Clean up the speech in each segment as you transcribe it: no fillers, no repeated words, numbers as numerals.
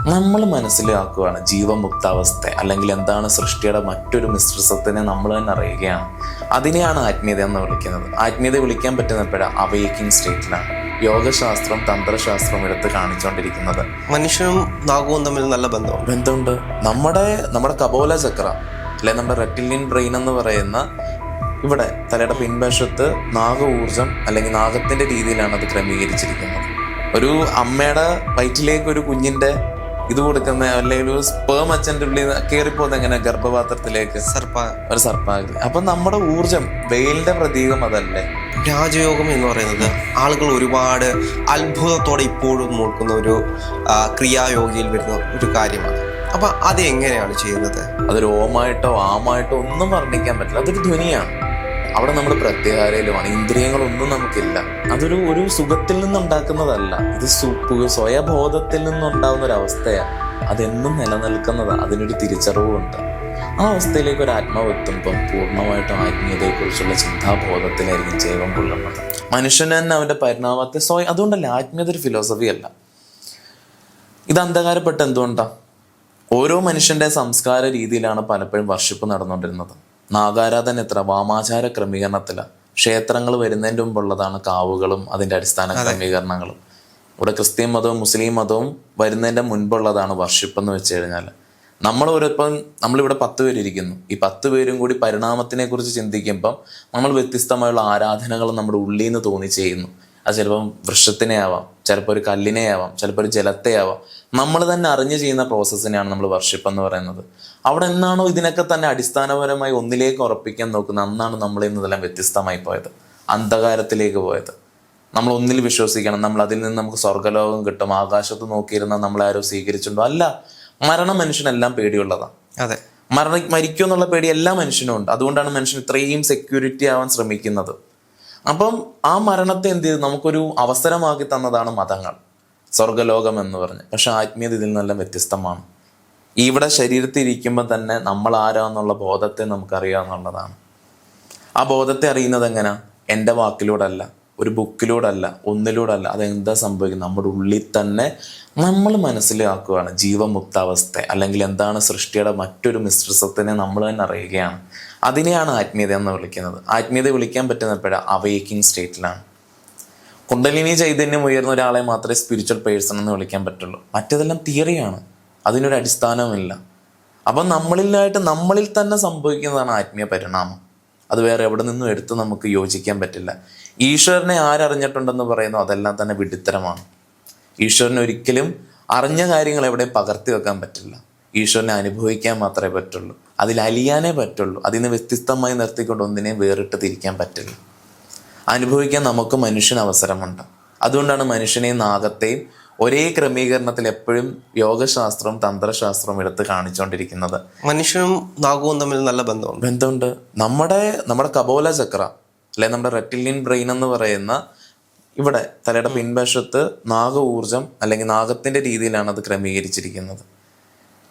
നമ്മൾ മനസ്സിലാക്കുകയാണ് ജീവമുക്താവസ്ഥ, അല്ലെങ്കിൽ എന്താണ് സൃഷ്ടിയുടെ മറ്റൊരു മിശ്രിതത്തിനെ നമ്മൾ തന്നെ അറിയുകയാണ്. അതിനെയാണ് ആത്മീയത എന്ന് വിളിക്കുന്നത്. ആത്മീയത വിളിക്കാൻ പറ്റുന്നപ്പോഴാണ് അവേക്കിംഗ് സ്റ്റേറ്റിലാണ് യോഗശാസ്ത്രം തന്ത്രശാസ്ത്രം എടുത്ത് കാണിച്ചുകൊണ്ടിരിക്കുന്നത്. മനുഷ്യനും നാഗവും തമ്മിൽ നല്ല ബന്ധമുണ്ട്. നമ്മുടെ കപോല ചക്ര, അല്ലെ നമ്മുടെ റെപ്റ്റിലിയൻ ബ്രെയിൻ എന്ന് പറയുന്ന ഇവിടെ തലയുടെ പിൻവശത്ത് നാഗ ഊർജം അല്ലെങ്കിൽ നാഗത്തിന്റെ രീതിയിലാണ് അത് ക്രമീകരിച്ചിരിക്കുന്നത്. ഒരു അമ്മയുടെ വയറ്റിലേക്ക് ഒരു കുഞ്ഞിന്റെ ഇത് കൊടുക്കുന്ന, അല്ലെങ്കിൽ ഒരു സ്പേം അച്ഛൻ്റെ ഉള്ളിൽ കയറിപ്പോകുന്ന എങ്ങനെ ഗർഭപാത്രത്തിലേക്ക് ഒരു സർപ്പാകൃതി. അപ്പൊ നമ്മുടെ ഊർജം വെയിലിന്റെ പ്രതീകം അതല്ലേ. രാജയോഗം എന്ന് പറയുന്നത് ആളുകൾ ഒരുപാട് അത്ഭുതത്തോടെ ഇപ്പോഴും നോക്കുന്ന ഒരു ക്രിയായോഗിയിൽ വരുന്ന ഒരു കാര്യമാണ്. അപ്പൊ അത് എങ്ങനെയാണ് ചെയ്യുന്നത്? അതൊരു ഓമായിട്ടോ ആമായിട്ടോ ഒന്നും വർണ്ണിക്കാൻ പറ്റില്ല. അതൊരു ധ്വനിയാണ്. അവിടെ നമ്മുടെ പ്രത്യേകാരയിലുമാണ്. ഇന്ദ്രിയങ്ങളൊന്നും നമുക്കില്ല. അതൊരു സുഖത്തിൽ നിന്നുണ്ടാക്കുന്നതല്ല. ഇത് സ്വയബോധത്തിൽ നിന്നുണ്ടാകുന്ന ഒരു അവസ്ഥയാണ്. അതെന്നും നിലനിൽക്കുന്നതാണ്. അതിനൊരു തിരിച്ചറിവുണ്ട്. ആ അവസ്ഥയിലേക്ക് ഒരു ആത്മാവ് എത്തുമ്പം പൂർണ്ണമായിട്ടും ആത്മീയതയെക്കുറിച്ചുള്ള ചിന്താബോധത്തിലായിരിക്കും ജൈവം കൊള്ളുന്നത്. മനുഷ്യന് തന്നെ അവന്റെ പരിണാമത്തെ അതുകൊണ്ടല്ല ആത്മീയത ഒരു ഫിലോസഫി അല്ല. ഇത് അന്ധകാരപ്പെട്ട എന്തുകൊണ്ടാണ്? ഓരോ മനുഷ്യന്റെ സംസ്കാര രീതിയിലാണ് പലപ്പോഴും വർഷിപ്പ് നടന്നുകൊണ്ടിരുന്നത്. നാഗാരാധന എത്ര വാമാചാര ക്രമീകരണത്തിലാണ്. ക്ഷേത്രങ്ങൾ വരുന്നതിൻ്റെ മുമ്പുള്ളതാണ് കാവുകളും അതിൻ്റെ അടിസ്ഥാന ക്രമീകരണങ്ങളും. ഇവിടെ ക്രിസ്ത്യൻ മതവും മുസ്ലിം മതവും വരുന്നതിൻ്റെ മുൻപുള്ളതാണ് വർഷിപ്പ് എന്ന് വെച്ച് കഴിഞ്ഞാൽ. നമ്മളിവിടെ 10 പേരിയ്ക്കുന്നു. ഈ 10 പേരും കൂടി പരിണാമത്തിനെ കുറിച്ച് ചിന്തിക്കുമ്പം നമ്മൾ വ്യത്യസ്തമായുള്ള ആരാധനകൾ നമ്മുടെ ഉള്ളിൽ നിന്ന് തോന്നി ചെയ്യുന്നു. അത് ചിലപ്പം വൃക്ഷത്തിനെ ആവാം, ചിലപ്പോൾ ഒരു കല്ലിനെ ആവാം, ചിലപ്പോൾ ഒരു ജലത്തെ ആവാം. നമ്മൾ തന്നെ അറിഞ്ഞു ചെയ്യുന്ന പ്രോസസ്സിനെയാണ് നമ്മൾ വർഷിപ്പ് എന്ന് പറയുന്നത്. അവിടെ എന്നാണോ ഇതിനൊക്കെ തന്നെ അടിസ്ഥാനപരമായി ഒന്നിലേക്ക് ഉറപ്പിക്കാൻ നോക്കുന്നത്, അന്നാണ് നമ്മളിൽ നിന്നെല്ലാം വ്യത്യസ്തമായി പോയത്, അന്ധകാരത്തിലേക്ക് പോയത്. നമ്മൾ ഒന്നിൽ വിശ്വസിക്കണം, നമ്മൾ അതിൽ നിന്ന് നമുക്ക് സ്വർഗ്ഗലോകം കിട്ടും, ആകാശത്ത് നോക്കിയിരുന്ന നമ്മളെ ആരോ സ്വീകരിച്ചിട്ടുണ്ടോ? അല്ല, മരണം മനുഷ്യനെല്ലാം പേടിയുള്ളതാണ്. അതെ, മരിക്കും എന്നുള്ള പേടി എല്ലാ മനുഷ്യനും ഉണ്ട്. അതുകൊണ്ടാണ് മനുഷ്യൻ ഇത്രയും സെക്യൂരിറ്റി ആവാൻ ശ്രമിക്കുന്നത്. അപ്പം ആ മരണത്തെ എന്ത് ചെയ്തു? നമുക്കൊരു അവസരമാക്കി തന്നതാണ് മതങ്ങൾ, സ്വർഗലോകം എന്ന് പറഞ്ഞ്. പക്ഷെ ആത്മീയത ഇതിൽ നിന്നെല്ലാം വ്യത്യസ്തമാണ്. ഇവിടെ ശരീരത്തിൽ ഇരിക്കുമ്പോൾ തന്നെ നമ്മൾ ആരാന്നുള്ള ബോധത്തെ നമുക്കറിയാമെന്നുള്ളതാണ്. ആ ബോധത്തെ അറിയുന്നത് എങ്ങനെ? എൻ്റെ വാക്കിലൂടെ അല്ല, ഒരു ബുക്കിലൂടെ അല്ല, ഒന്നിലൂടെ അല്ല. അതെന്താ സംഭവിക്കുന്നത്? നമ്മുടെ ഉള്ളിൽ തന്നെ നമ്മൾ മനസ്സിലാക്കുകയാണ് ജീവമുക്താവസ്ഥ, അല്ലെങ്കിൽ എന്താണ് സൃഷ്ടിയുടെ മറ്റൊരു മിശ്രിതത്തിനെ നമ്മൾ തന്നെ അറിയുകയാണ്. അതിനെയാണ് ആത്മീയത എന്ന് വിളിക്കുന്നത്. ആത്മീയത വിളിക്കാൻ പറ്റുന്നപ്പോഴാണ് അവേക്കിംഗ് സ്റ്റേറ്റിലാണ്. കുണ്ടലിനി ചൈതന്യം ഉയർന്ന ഒരാളെ മാത്രമേ സ്പിരിച്വൽ പേഴ്സൺ എന്ന് വിളിക്കാൻ പറ്റുള്ളൂ. മറ്റേതെല്ലാം തിയറിയാണ്, അതിനൊരു അടിസ്ഥാനമില്ല. അപ്പം നമ്മളിൽ തന്നെ സംഭവിക്കുന്നതാണ് ആത്മീയ പരിണാമം. അത് വേറെ എവിടെ നിന്നും എടുത്ത് നമുക്ക് യോജിക്കാൻ പറ്റില്ല. ഈശ്വരനെ ആരറിഞ്ഞിട്ടുണ്ടെന്ന് പറയുന്നു, അതെല്ലാം തന്നെ വിഡിത്തരമാണ്. ഈശ്വരനെ ഒരിക്കലും അറിഞ്ഞ കാര്യങ്ങൾ എവിടെയും പകർത്തി വെക്കാൻ പറ്റില്ല. ഈശ്വരനെ അനുഭവിക്കാൻ മാത്രമേ പറ്റുള്ളൂ, അതിൽ അലിയാനേ പറ്റുള്ളൂ. അതിന് വ്യത്യസ്തമായി നിർത്തിക്കൊണ്ട് ഒന്നിനെയും വേറിട്ട് തിരിക്കാൻ പറ്റില്ല. അനുഭവിക്കാൻ നമുക്ക് മനുഷ്യന് അവസരമുണ്ട്. അതുകൊണ്ടാണ് മനുഷ്യനെയും നാഗത്തെയും ഒരേ ക്രമീകരണത്തിൽ എപ്പോഴും യോഗശാസ്ത്രവും തന്ത്രശാസ്ത്രവും എടുത്ത് കാണിച്ചുകൊണ്ടിരിക്കുന്നത്. മനുഷ്യനും നാഗവും തമ്മിൽ നല്ല ബന്ധമുണ്ട്. നമ്മുടെ കപോല ചക്ര, അല്ലെ നമ്മുടെ റെപ്റ്റിലിയൻ ബ്രെയിൻ എന്ന് പറയുന്ന ഇവിടെ തലയുടെ പിൻവശത്ത് നാഗ ഊർജം അല്ലെങ്കിൽ നാഗത്തിന്റെ രീതിയിലാണ് അത് ക്രമീകരിച്ചിരിക്കുന്നത്.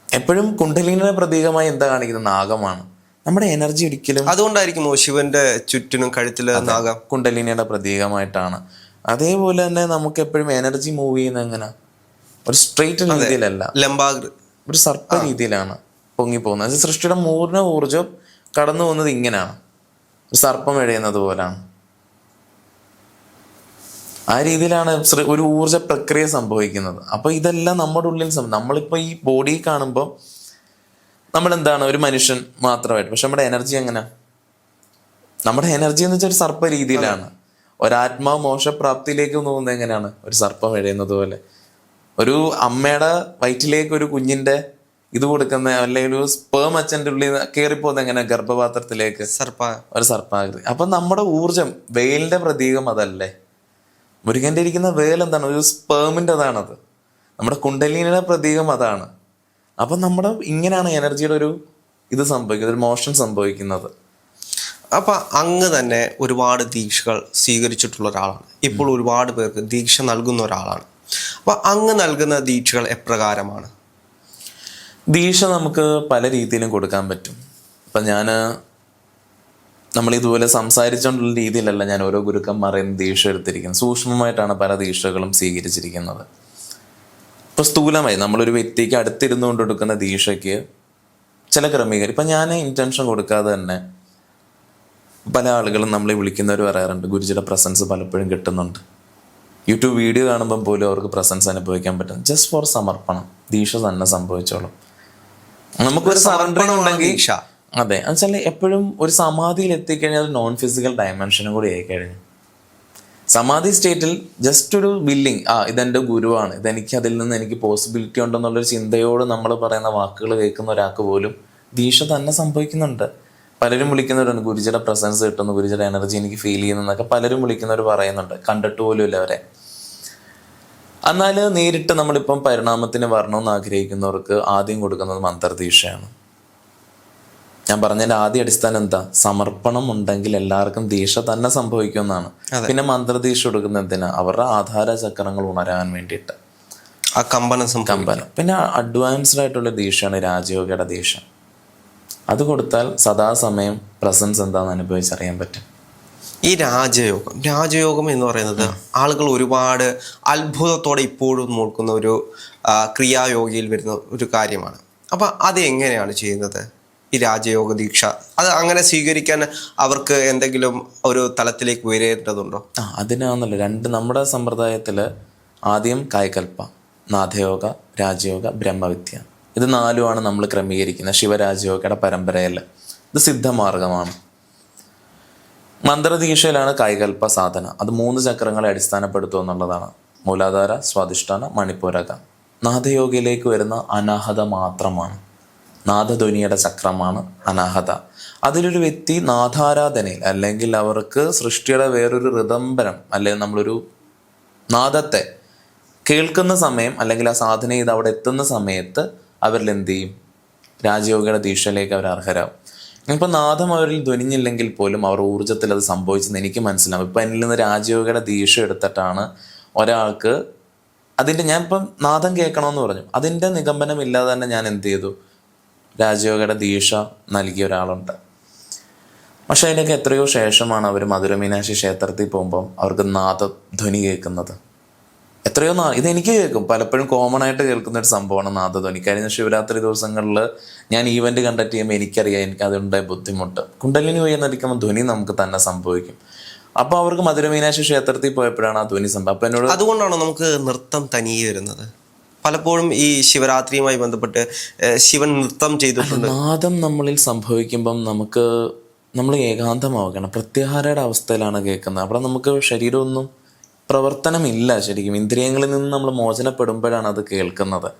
എപ്പോഴും കുണ്ടലിനിയുടെ പ്രതീകമായി എന്താ കാണിക്കുന്നത്? നാഗമാണ്. നമ്മുടെ എനർജി ഒരിക്കലും അതുകൊണ്ടായിരിക്കും ശിവന്റെ ചുറ്റിനും കഴുത്തില് നാഗം കുണ്ടലിനിയുടെ പ്രതീകമായിട്ടാണ്. അതേപോലെ തന്നെ നമുക്ക് എപ്പോഴും എനർജി മൂവ് ചെയ്യുന്ന എങ്ങനെ? ഒരു സ്ട്രെയിറ്റ് രീതിയിലല്ല, ഒരു സർപ്പ രീതിയിലാണ് പൊങ്ങിപ്പോകുന്നത്. സൃഷ്ടിയുടെ പൂർണ്ണ ഊർജം കടന്നു പോകുന്നത് ഇങ്ങനെയാണ്, ഒരു സർപ്പം എഴയുന്നത് പോലാണ്. ആ രീതിയിലാണ് ഒരു ഊർജ പ്രക്രിയ സംഭവിക്കുന്നത്. അപ്പൊ ഇതെല്ലാം നമ്മുടെ ഉള്ളിൽ നമ്മളിപ്പോ ഈ ബോഡി കാണുമ്പോൾ നമ്മളെന്താണ് ഒരു മനുഷ്യൻ മാത്രമായിട്ട്. പക്ഷെ നമ്മുടെ എനർജി എങ്ങനെ? നമ്മുടെ എനർജി എന്ന് വെച്ചാൽ ഒരു സർപ്പ രീതിയിലാണ്. ഒരാത്മാവ് മോശപ്രാപ്തിയിലേക്ക് പോകുന്നത് എങ്ങനെയാണ്? ഒരു സർപ്പം എഴയുന്നത് പോലെ. ഒരു അമ്മയുടെ വയറ്റിലേക്ക് ഒരു കുഞ്ഞിന്റെ ഇത് കൊടുക്കുന്ന, അല്ലെങ്കിൽ ഒരു സ്പേം അച്ഛൻ്റെ ഉള്ളിൽ കയറിപ്പോകുന്ന എങ്ങനെ ഗർഭപാത്രത്തിലേക്ക് ഒരു സർപ്പാകൃതി. അപ്പൊ നമ്മുടെ ഊർജം വെയിലിന്റെ പ്രതീകം അതല്ലേ. മുരുകന്റെ ഇരിക്കുന്ന വേൽ എന്താണ്? ഒരു സ്പേമിൻ്റെതാണത്. നമ്മുടെ കുണ്ടലിനിയുടെ പ്രതീകം അതാണ്. അപ്പം ഇങ്ങനെയാണ് എനർജിയുടെ ഒരു ഇത് സംഭവിക്കുന്നത്, ഒരു മോഷൻ സംഭവിക്കുന്നത്. അപ്പൊ അങ്ങ് തന്നെ ഒരുപാട് ദീക്ഷകൾ സ്വീകരിച്ചിട്ടുള്ള ഒരാളാണ്. ഇപ്പോൾ ഒരുപാട് പേർക്ക് ദീക്ഷ നൽകുന്ന ഒരാളാണ്. അപ്പൊ അങ്ങ് നൽകുന്ന ദീക്ഷകൾ എപ്രകാരമാണ്? ദീക്ഷ നമുക്ക് പല രീതിയിലും കൊടുക്കാൻ പറ്റും. ഇപ്പം നമ്മളിതുപോലെ സംസാരിച്ചുകൊണ്ടുള്ള രീതിയിലല്ല ഞാൻ ഓരോ ഗുരുക്കന്മാരെയും ദീക്ഷ എടുത്തിരിക്കുന്നത്. സൂക്ഷ്മമായിട്ടാണ് പല ദീക്ഷകളും സ്വീകരിച്ചിരിക്കുന്നത്. ഇപ്പൊ സ്ഥൂലമായി നമ്മളൊരു വ്യക്തിക്ക് അടുത്തിരുന്നു കൊണ്ട് കൊടുക്കുന്ന ദീക്ഷയ്ക്ക് ചില ക്രമീകരണം. ഇപ്പൊ ഞാൻ ഇന്റൻഷൻ കൊടുക്കാതെ തന്നെ പല ആളുകളും നമ്മളെ വിളിക്കുന്നവർ പറയാറുണ്ട്, ഗുരുജിയുടെ പ്രസൻസ് പലപ്പോഴും കിട്ടുന്നുണ്ട്. യൂട്യൂബ് വീഡിയോ കാണുമ്പം പോലും അവർക്ക് പ്രസൻസ് അനുഭവിക്കാൻ പറ്റും. ജസ്റ്റ് ഫോർ സമർപ്പണം, ദീക്ഷ തന്നെ സംഭവിച്ചോളും. നമുക്കൊരു സറണ്ടർ ഉണ്ടെങ്കിൽ, അതെ, എന്നുവെച്ചാൽ എപ്പോഴും ഒരു സമാധിയിൽ എത്തിക്കഴിഞ്ഞാൽ നോൺ ഫിസിക്കൽ ഡയമെൻഷനും കൂടി ആയി കഴിഞ്ഞു. സമാധി സ്റ്റേറ്റിൽ ജസ്റ്റ് ഒരു ബില്ലിങ്, ഇതെൻ്റെ ഗുരുവാണ്, ഇതെനിക്ക് അതിൽ നിന്ന് എനിക്ക് പോസിബിലിറ്റി ഉണ്ടെന്നുള്ളൊരു ചിന്തയോട് നമ്മൾ പറയുന്ന വാക്കുകൾ കേൾക്കുന്ന ഒരാൾക്ക് പോലും ദീക്ഷ തന്നെ സംഭവിക്കുന്നുണ്ട്. പലരും വിളിക്കുന്നവരുണ്ട്, ഗുരുജിയുടെ പ്രസൻസ് കിട്ടുന്നു, ഗുരുജിയുടെ എനർജി എനിക്ക് ഫീൽ ചെയ്യുന്നതൊക്കെ പലരും വിളിക്കുന്നവർ പറയുന്നുണ്ട്, കണ്ടിട്ട് പോലും ഇല്ല അവരെ. എന്നാൽ നേരിട്ട് നമ്മളിപ്പം പരിണാമത്തിന് വരണമെന്ന് ആഗ്രഹിക്കുന്നവർക്ക് ആദ്യം കൊടുക്കുന്നത് മന്ത്രദീക്ഷയാണ്. ഞാൻ പറഞ്ഞതിന്റെ ആദ്യ അടിസ്ഥാനം എന്താ? സമർപ്പണം ഉണ്ടെങ്കിൽ എല്ലാവർക്കും ദീക്ഷ തന്നെ സംഭവിക്കുമെന്നാണ്. പിന്നെ മന്ത്രദീക്ഷ കൊടുക്കുന്ന എന്തിനാ? അവരുടെ ആധാര ചക്രങ്ങൾ ഉണരാൻ വേണ്ടിയിട്ട്, ആ കമ്പനം. പിന്നെ അഡ്വാൻസ്ഡ് ആയിട്ടുള്ള ദീക്ഷയാണ് രാജയോഗയുടെ ദീക്ഷ. അത് കൊടുത്താൽ സദാസമയം പ്രസൻസ് എന്താണെന്ന് അനുഭവിച്ചറിയാൻ പറ്റും. ഈ രാജയോഗം എന്ന് പറയുന്നത് ആളുകൾ ഒരുപാട് അത്ഭുതത്തോടെ ഇപ്പോഴും നോക്കുന്ന ഒരു ക്രിയായോഗിയിൽ വരുന്ന ഒരു കാര്യമാണ്. അപ്പം അത് എങ്ങനെയാണ് ചെയ്യുന്നത് ഈ രാജയോഗ ദീക്ഷ? അത് അങ്ങനെ സ്വീകരിക്കാൻ അവർക്ക് എന്തെങ്കിലും ഒരു തലത്തിലേക്ക് ഉയരേണ്ടതുണ്ടോ? അതിനാണല്ലോ നമ്മുടെ സമ്പ്രദായത്തിൽ ആദ്യം കായകൽപ്പ, നാഥയോഗ, രാജയോഗ, ബ്രഹ്മവിദ്യ, ഇത് 4 നമ്മൾ ക്രമീകരിക്കുന്നത് ശിവരാജയോഗയുടെ പരമ്പരയിൽ. ഇത് സിദ്ധമാർഗമാണ്. മന്ത്രദീക്ഷയിലാണ് കായകൽപ്പ സാധന. അത് 3 ചക്രങ്ങളെ അടിസ്ഥാനപ്പെടുത്തുക എന്നുള്ളതാണ്. മൂലാധാര, സ്വാധിഷ്ഠാന, മണിപ്പൂരക. നാഥയോഗിയിലേക്ക് വരുന്ന അനാഹത മാത്രമാണ്. നാദധ്വനിയുടെ ചക്രമാണ് അനാഹത. അതിലൊരു വ്യക്തി നാഥാരാധനയിൽ, അല്ലെങ്കിൽ അവർക്ക് സൃഷ്ടിയുടെ വേറൊരു ഋതംബരം, അല്ലെങ്കിൽ നമ്മളൊരു നാദത്തെ കേൾക്കുന്ന സമയം, അല്ലെങ്കിൽ ആ സാധന ചെയ്ത് അവിടെ എത്തുന്ന സമയത്ത് അവരിൽ എന്ത് ചെയ്യും? രാജയോഗിയുടെ ദീക്ഷയിലേക്ക് അവർ അർഹരാകും. ഇപ്പം നാദം അവരിൽ ധ്വനിഞ്ഞില്ലെങ്കിൽ പോലും അവർ ഊർജ്ജത്തിൽ അത് സംഭവിച്ചെന്ന് എനിക്ക് മനസ്സിലാവും. ഇപ്പം എന്നിൽ നിന്ന് രാജയോഗിയുടെ ദീക്ഷ എടുത്തിട്ടാണ് ഒരാൾക്ക് ഞാൻ ഇപ്പം നാദം കേൾക്കണമെന്ന് പറഞ്ഞു, അതിൻ്റെ നിഗമനം ഇല്ലാതെ തന്നെ ഞാൻ എന്ത് ചെയ്തു? രാജയോഗയുടെ ദീക്ഷ നൽകിയ ഒരാളുണ്ട്. പക്ഷെ അതിൻ്റെയൊക്കെ എത്രയോ ശേഷമാണ് അവർ മധുര മീനാക്ഷി ക്ഷേത്രത്തിൽ പോകുമ്പം അവർക്ക് നാദധ്വനി കേൾക്കുന്നത്. എത്രയോ ഇതെനിക്ക് കേൾക്കും, പലപ്പോഴും കോമൺ ആയിട്ട് കേൾക്കുന്ന ഒരു സംഭവമാണ് നാദധ്വനി. കഴിഞ്ഞ ശിവരാത്രി ദിവസങ്ങളിൽ ഞാൻ ഈവന്റ് കണ്ടക്ട് ചെയ്യുമ്പോൾ എനിക്കറിയാം എനിക്ക് അതുണ്ടായ ബുദ്ധിമുട്ട്. കുണ്ടലിനി ഉയർന്നിരിക്കുമ്പോൾ ധ്വനി നമുക്ക് തന്നെ സംഭവിക്കും. അപ്പോൾ അവർക്ക് മധുര മീനാക്ഷി ക്ഷേത്രത്തിൽ പോയപ്പോഴാണ് ആ ധ്വനി സംഭവം. അപ്പം എന്നോട്, അതുകൊണ്ടാണ് നമുക്ക് നൃത്തം തനിയെ വരുന്നത്. പലപ്പോഴും ഈ ശിവരാത്രിയുമായി ബന്ധപ്പെട്ട് ശിവൻ നൃത്തം ചെയ്തിട്ടുണ്ട്. നാദം നമ്മളിൽ സംഭവിക്കുമ്പം നമ്മൾ ഏകാന്തമാവുകയാണ്, പ്രത്യാഹാരയുടെ അവസ്ഥയിലാണ് കേൾക്കുന്നത്. അവിടെ നമുക്ക് ശരീരമൊന്നും പ്രവർത്തനമില്ല. ശരിക്കും ഇന്ദ്രിയങ്ങളിൽ നിന്ന് നമ്മൾ മോചനപ്പെടുമ്പോഴാണ് അത് കേൾക്കുന്നത്.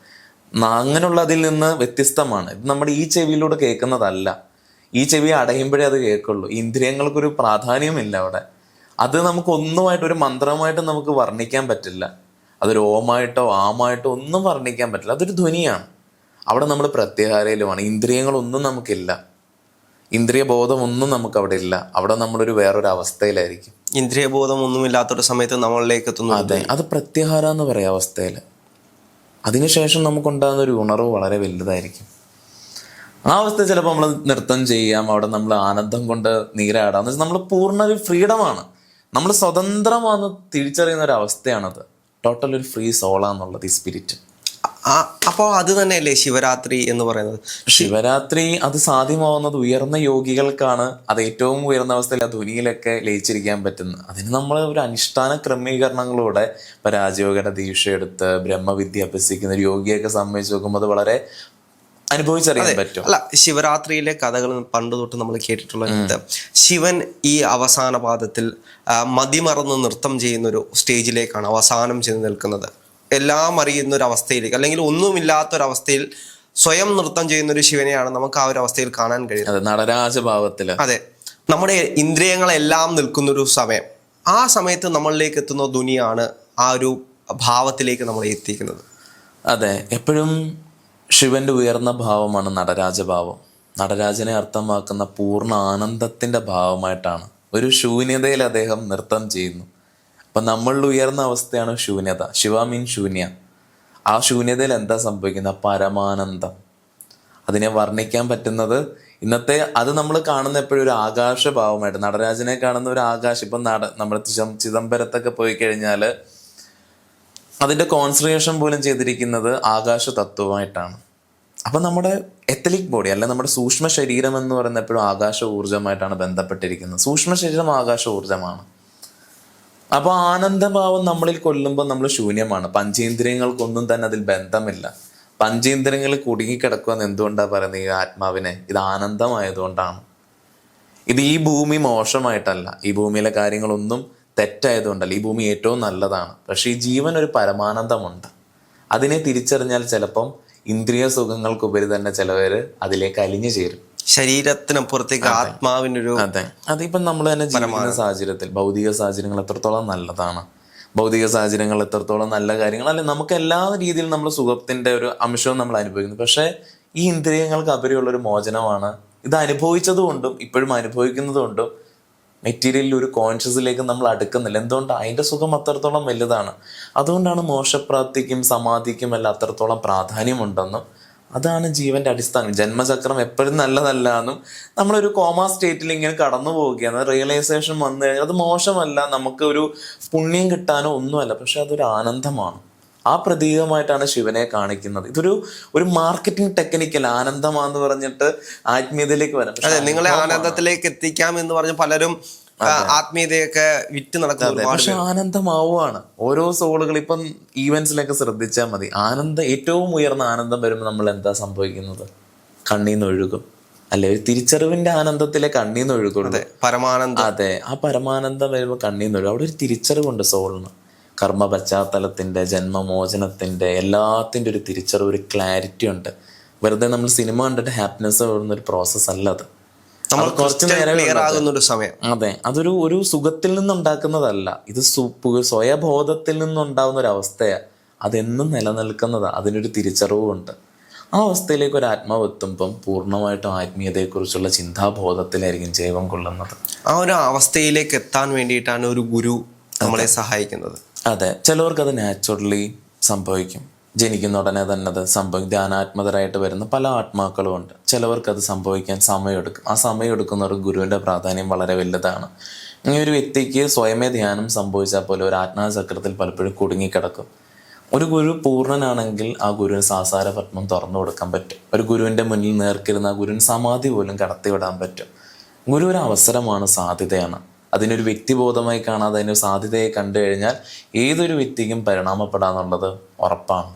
അങ്ങനെയുള്ള അതിൽ നിന്ന് വ്യത്യസ്തമാണ്. ഇത് നമ്മുടെ ഈ ചെവിയിലൂടെ കേൾക്കുന്നതല്ല. ഈ ചെവി അടയുമ്പോഴേ അത് കേൾക്കുള്ളൂ. ഇന്ദ്രിയങ്ങൾക്കൊരു പ്രാധാന്യമില്ല അവിടെ. അത് നമുക്ക് ഒന്നുമായിട്ട്, ഒരു മന്ത്രമായിട്ട് നമുക്ക് വർണ്ണിക്കാൻ പറ്റില്ല. അതൊരു ഓമായിട്ടോ ആമായിട്ടോ ഒന്നും വർണ്ണിക്കാൻ പറ്റില്ല. അതൊരു ധ്വനിയാണ്. അവിടെ നമ്മൾ പ്രത്യാഹാരയിലുമാണ്. ഇന്ദ്രിയങ്ങളൊന്നും നമുക്കില്ല, ഇന്ദ്രിയ ബോധമൊന്നും നമുക്ക് അവിടെ ഇല്ല. അവിടെ നമ്മളൊരു വേറൊരു അവസ്ഥയിലായിരിക്കും. ഇന്ദ്രിയബോധം ഒന്നുമില്ലാത്തൊരു സമയത്ത് നമ്മളിലേക്ക് എത്തുന്നു. അതെ, അത് പ്രത്യാഹാര എന്ന് പറയാം അവസ്ഥയിൽ. അതിനുശേഷം നമുക്കുണ്ടാകുന്ന ഒരു ഉണർവ് വളരെ വലുതായിരിക്കും. ആ അവസ്ഥ ചിലപ്പോൾ നമ്മൾ നൃത്തം ചെയ്യാം, അവിടെ നമ്മൾ ആനന്ദം കൊണ്ട് നീരാടാം. എന്ന് വെച്ചാൽ നമ്മൾ പൂർണ്ണ ഒരു ഫ്രീഡമാണ്, നമ്മൾ സ്വതന്ത്രമാണെന്ന് തിരിച്ചറിയുന്ന ഒരു അവസ്ഥയാണത്. ടോട്ടൽ ഒരു ഫ്രീ സോളാന്നുള്ളത് ഈ സ്പിരിറ്റ്. അപ്പോൾ അത് തന്നെയല്ലേ ശിവരാത്രി എന്ന് പറയുന്നത്? ശിവരാത്രി അത് സാധ്യമാവുന്നത് ഉയർന്ന യോഗികൾക്കാണ്. അത് ഏറ്റവും ഉയർന്ന അവസ്ഥയിൽ ആ ധ്വനിയിലൊക്കെ ലയിച്ചിരിക്കാൻ പറ്റുന്നത്. അതിന് നമ്മൾ ഒരു അനുഷ്ഠാന ക്രമീകരണങ്ങളോടെ ഇപ്പം രാജയോഗയുടെ ദീക്ഷ എടുത്ത് ബ്രഹ്മവിദ്യ അഭ്യസിക്കുന്ന ഒരു യോഗിയൊക്കെ സംബന്ധിച്ച് നോക്കുമ്പോൾ അത് വളരെ അനുഭവിച്ചറിയാൻ പറ്റും. അല്ല, ശിവരാത്രിയിലെ കഥകൾ പണ്ട് തൊട്ട് നമ്മൾ കേട്ടിട്ടുള്ളത്, ശിവൻ ഈ അവസാന പാദത്തിൽ മതിമറന്ന് നൃത്തം ചെയ്യുന്നൊരു സ്റ്റേജിലേക്കാണ് അവസാനം ചെന്ന് നിൽക്കുന്നത്. എല്ലാം അറിയുന്ന ഒരു അവസ്ഥയിലേക്ക്, അല്ലെങ്കിൽ ഒന്നുമില്ലാത്തൊരവസ്ഥയിൽ സ്വയം നൃത്തം ചെയ്യുന്ന ഒരു ശിവനെയാണ് നമുക്ക് ആ ഒരു അവസ്ഥയിൽ കാണാൻ കഴിയുന്നത്. നടരാജഭാവത്തില്. അതെ, നമ്മുടെ ഇന്ദ്രിയങ്ങളെല്ലാം നിൽക്കുന്നൊരു സമയം. ആ സമയത്ത് നമ്മളിലേക്ക് എത്തുന്ന ധ്വനിയാണ് ആ ഒരു ഭാവത്തിലേക്ക് നമ്മളെ എത്തിക്കുന്നത്. അതെ, എപ്പോഴും ശിവന്റെ ഉയർന്ന ഭാവമാണ് നടരാജഭാവം. നടരാജനെ അർത്ഥമാക്കുന്ന പൂർണ്ണ ആനന്ദത്തിന്റെ ഭാവമായിട്ടാണ്. ഒരു ശൂന്യതയിൽ അദ്ദേഹം നൃത്തം ചെയ്യുന്നു. അപ്പം നമ്മളിൽ ഉയർന്ന അവസ്ഥയാണ് ശൂന്യത. ശിവ മീൻ ശൂന്യ. ആ ശൂന്യതയിൽ എന്താ സംഭവിക്കുന്നത്? പരമാനന്ദം. അതിനെ വർണ്ണിക്കാൻ പറ്റുന്നത് ഇന്നത്തെ അത് നമ്മൾ കാണുന്ന എപ്പോഴും ഒരു ആകാശഭാവമായിട്ട്, നടരാജനെ കാണുന്ന ഒരു ആകാശം. ഇപ്പം നമ്മുടെ ചിദംബരത്തൊക്കെ പോയി കഴിഞ്ഞാൽ അതിൻ്റെ കോൺസെൻട്രേഷൻ പോലും ചെയ്തിരിക്കുന്നത് ആകാശ തത്വമായിട്ടാണ്. അപ്പം നമ്മുടെ എത്തലിക് ബോഡി അല്ലെ നമ്മുടെ സൂക്ഷ്മ ശരീരം എന്ന് പറയുന്നത് എപ്പോഴും ആകാശ ഊർജ്ജമായിട്ടാണ് ബന്ധപ്പെട്ടിരിക്കുന്നത്. സൂക്ഷ്മ ശരീരം ആകാശ ഊർജ്ജമാണ്. അപ്പോൾ ആനന്ദഭാവം നമ്മളിൽ കൊല്ലുമ്പോൾ നമ്മൾ ശൂന്യമാണ്. പഞ്ചേന്ദ്രിയങ്ങൾക്കൊന്നും തന്നെ അതിൽ ബന്ധമില്ല. പഞ്ചേന്ദ്രിയങ്ങളിൽ കുടുങ്ങിക്കിടക്കുമെന്ന് എന്തുകൊണ്ടാണ് പറയുന്നത്? ഈ ആത്മാവിനെ ഇത് ആനന്ദമായതുകൊണ്ടാണ്. ഇത് ഈ ഭൂമി മോശമായിട്ടല്ല, ഈ ഭൂമിയിലെ കാര്യങ്ങളൊന്നും തെറ്റായതുകൊണ്ടല്ല, ഈ ഭൂമി ഏറ്റവും നല്ലതാണ്. പക്ഷെ ഈ ജീവൻ ഒരു പരമാനന്ദമുണ്ട്. അതിനെ തിരിച്ചറിഞ്ഞാൽ ചിലപ്പം ഇന്ദ്രിയ സുഖങ്ങൾക്കുപരി തന്നെ ചിലവര് അതിലേക്ക് അലിഞ്ഞു ചേരും. ശരീരത്തിനപ്പുറത്തേക്ക് ആത്മാവിനൊരു അതെ, അതിപ്പം നമ്മൾ തന്നെ ജീവിക്കുന്ന സാഹചര്യത്തിൽ ഭൗതിക സാഹചര്യങ്ങൾ എത്രത്തോളം നല്ലതാണ്, ഭൗതിക സാഹചര്യങ്ങൾ എത്രത്തോളം നല്ല കാര്യങ്ങൾ അല്ലെ, നമുക്ക് എല്ലാ രീതിയിലും നമ്മൾ സുഖത്തിന്റെ ഒരു അംശവും നമ്മൾ അനുഭവിക്കുന്നു. പക്ഷെ ഈ ഇന്ദ്രിയങ്ങൾക്ക് അപരിയുള്ളൊരു മോചനമാണ്. ഇത് അനുഭവിച്ചതുകൊണ്ടും ഇപ്പോഴും അനുഭവിക്കുന്നതുകൊണ്ടും മെറ്റീരിയലിൽ ഒരു കോൺഷ്യസിലേക്ക് നമ്മൾ അടുക്കുന്നില്ല. എന്തുകൊണ്ട്? അതിൻ്റെ സുഖം അത്രത്തോളം വലുതാണ്. അതുകൊണ്ടാണ് മോക്ഷപ്രാപ്തിക്കും സമാധിക്കും എല്ലാം അത്രത്തോളം പ്രാധാന്യമുണ്ടെന്നും അതാണ് ജീവന്റെ അടിസ്ഥാനം. ജന്മചക്രം എപ്പോഴും നല്ലതല്ല എന്നും നമ്മളൊരു കോമാ സ്റ്റേറ്റിൽ ഇങ്ങനെ കടന്നു പോവുകയാണ്. റിയലൈസേഷൻ വന്നു കഴിഞ്ഞാൽ അത് മോശമല്ല, നമുക്ക് ഒരു പുണ്യം കിട്ടാനോ ഒന്നുമല്ല, പക്ഷെ അതൊരു ആനന്ദമാണ്. ആ പ്രതീകമായിട്ടാണ് ശിവനെ കാണിക്കുന്നത്. ഒരു മാർക്കറ്റിംഗ് ടെക്നിക്കൽ ആനന്ദമാന്ന് പറഞ്ഞിട്ട് ആത്മീയതയിലേക്ക് വരാം. അതെ, നിങ്ങളെ ആനന്ദത്തിലേക്ക് എത്തിക്കാം എന്ന് പറഞ്ഞ് പലരും ആത്മീയതയൊക്കെ വിറ്റ് നടക്കുന്നത്. പക്ഷെ ആനന്ദമാവുകയാണ് ഓരോ സോളുകൾ. ഇപ്പം ഈവൻസിലൊക്കെ ശ്രദ്ധിച്ചാൽ മതി, ഏറ്റവും ഉയർന്ന ആനന്ദം വരുമ്പോൾ നമ്മൾ എന്താ സംഭവിക്കുന്നത്? കണ്ണീന്നൊഴുകും അല്ലെ? ഒരു തിരിച്ചറിവിന്റെ ആനന്ദത്തിലെ കണ്ണീന്നൊഴുകുള്ളൂ. പരമാനന്ദം. അതെ, ആ പരമാനന്ദം വരുമ്പോൾ കണ്ണീന്നൊഴുകും. അവിടെ ഒരു തിരിച്ചറിവുണ്ട് സോളിന്. കർമ്മ പശ്ചാത്തലത്തിന്റെ, ജന്മമോചനത്തിന്റെ, എല്ലാത്തിന്റെ ഒരു തിരിച്ചറിവ്, ഒരു ക്ലാരിറ്റി ഉണ്ട്. വെറുതെ നമ്മൾ സിനിമ കണ്ടിട്ട് ഹാപ്പിനെസ് വരുന്ന ഒരു പ്രോസസ് അല്ല അത്. കുറച്ച് നേരം സമയം. അതെ, ഒരു സുഖത്തിൽ നിന്നുണ്ടാക്കുന്നതല്ല, ഇത് സ്വയബോധത്തിൽ നിന്നുണ്ടാവുന്ന ഒരു അവസ്ഥയാണ്. അതെന്നും നിലനിൽക്കുന്നതാണ്. അതിനൊരു തിരിച്ചറിവുണ്ട്. ആ അവസ്ഥയിലേക്ക് ഒരു ആത്മാവ് എത്തുമ്പം പൂർണ്ണമായിട്ടും ആത്മീയതയെക്കുറിച്ചുള്ള ചിന്താബോധത്തിലായിരിക്കും ജൈവം കൊള്ളുന്നത്. ആ ഒരു അവസ്ഥയിലേക്ക് എത്താൻ വേണ്ടിയിട്ടാണ് ഒരു ഗുരു നമ്മളെ സഹായിക്കുന്നത്. അതെ, ചിലവർക്കത് നാച്ചുറലി സംഭവിക്കും. ജനിക്കുന്ന ഉടനെ തന്നെ അത് സംഭവിക്കും. ധ്യാനാത്മകരായിട്ട് വരുന്ന പല ആത്മാക്കളും ഉണ്ട്. ചിലവർക്കത് സംഭവിക്കാൻ സമയമെടുക്കും. ആ സമയമെടുക്കുന്നവർ ഗുരുവിൻ്റെ പ്രാധാന്യം വളരെ വലുതാണ്. ഈ ഒരു വ്യക്തിക്ക് സ്വയമേ ധ്യാനം സംഭവിച്ചാൽ പോലെ ഒരു ആത്മാചക്രത്തിൽ പലപ്പോഴും കുടുങ്ങിക്കിടക്കും. ഒരു ഗുരു പൂർണ്ണനാണെങ്കിൽ ആ ഗുരുവിന് സാസാര പത്മം തുറന്നു കൊടുക്കാൻ പറ്റും. ഒരു ഗുരുവിൻ്റെ മുന്നിൽ നേർക്കിരുന്ന ആ ഗുരുവിന് സമാധി പോലും കടത്തിവിടാൻ പറ്റും. ഗുരു ഒരു അവസരമാണ്, സാധ്യതയാണ്. അതിനൊരു വ്യക്തിബോധമായി കാണാതെ അതിനൊരു സാധ്യതയെ കണ്ടു കഴിഞ്ഞാൽ ഏതൊരു വ്യക്തിക്കും പരിണാമപ്പെടാന്നുള്ളത് ഉറപ്പാണ്.